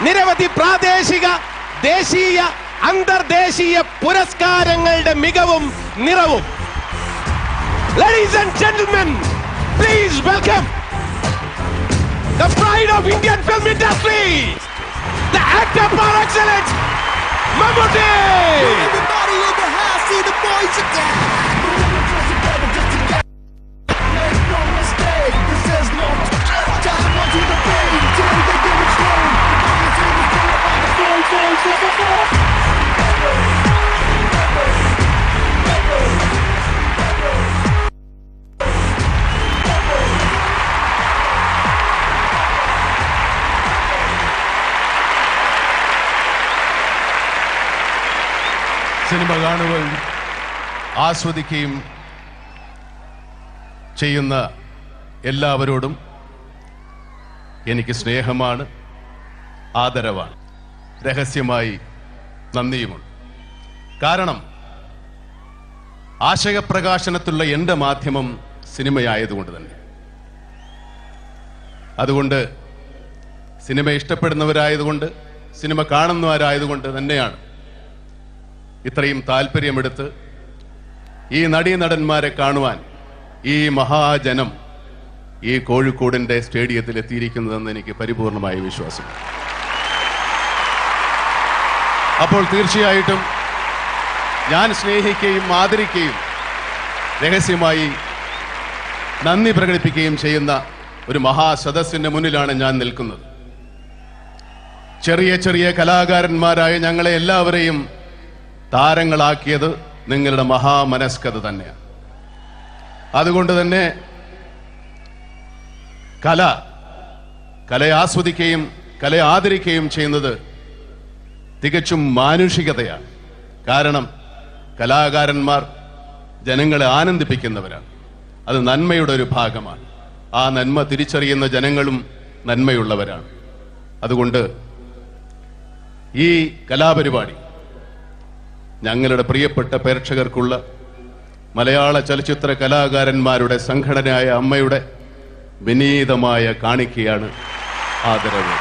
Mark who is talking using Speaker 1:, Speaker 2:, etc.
Speaker 1: നിരവധി പ്രാദേശിക, ദേശീയ, അന്തർദേശീയ പുരസ്കാരങ്ങളുടെ മികവും നിറവും. Ladies and gentlemen, please welcome the pride of Indian film industry, the actor par excellence, Mammootty.
Speaker 2: Everybody in the house, see the boys again. Make no mistake, this is no time onto the beat. Till they give it strong.
Speaker 3: Cinema കാണുകയും ആസ്വദിക്കുകയും ചെയ്യുന്ന എല്ലാവരോടും എനിക്ക് സ്നേഹമാണ്, ആദരവാണ്, രഹസ്യമായി നന്ദിയുമുണ്ട്. കാരണം ആശയപ്രകാശനത്തിലുള്ള എൻ്റെ മാധ്യമം സിനിമയായതുകൊണ്ട് തന്നെ. അതുകൊണ്ട് സിനിമ ഇഷ്ടപ്പെടുന്നവരായതുകൊണ്ട്, സിനിമ കാണുന്നവരായതുകൊണ്ട് തന്നെയാണ് ഇത്രയും താല്പര്യമെടുത്ത് ഈ നടീനടന്മാരെ കാണുവാൻ ഈ മഹാജനം ഈ കോഴിക്കോടിന്റെ സ്റ്റേഡിയത്തിൽ എത്തിയിരിക്കുന്നതെന്ന് എനിക്ക് പരിപൂർണമായ വിശ്വാസമുണ്ട്. അപ്പോൾ തീർച്ചയായിട്ടും ഞാൻ സ്നേഹിക്കുകയും ആദരിക്കുകയും രഹസ്യമായി നന്ദി പ്രകടിപ്പിക്കുകയും ചെയ്യുന്ന ഒരു മഹാസദസ്സിന്റെ മുന്നിലാണ് ഞാൻ നിൽക്കുന്നത്. ചെറിയ ചെറിയ കലാകാരന്മാരായ ഞങ്ങളെ എല്ലാവരെയും താരങ്ങളാക്കിയത് നിങ്ങളുടെ മഹാമനസ്കത തന്നെയാണ്. അതുകൊണ്ട് തന്നെ കലയെ ആസ്വദിക്കുകയും കലയെ ആദരിക്കുകയും ചെയ്യുന്നത് തികച്ചും മാനുഷികതയാണ്. കാരണം കലാകാരന്മാർ ജനങ്ങളെ ആനന്ദിപ്പിക്കുന്നവരാണ്. അത് നന്മയുടെ ഒരു ഭാഗമാണ്. ആ നന്മ തിരിച്ചറിയുന്ന ജനങ്ങളും നന്മയുള്ളവരാണ്. അതുകൊണ്ട് ഈ കലാപരിപാടി ഞങ്ങളുടെ പ്രിയപ്പെട്ട പ്രേക്ഷകർക്കുള്ള മലയാള ചലച്ചിത്ര കലാകാരന്മാരുടെ സംഘടനയായ അമ്മയുടെ വിനീതമായ കാണിക്കയാണ്, ആദരവ്.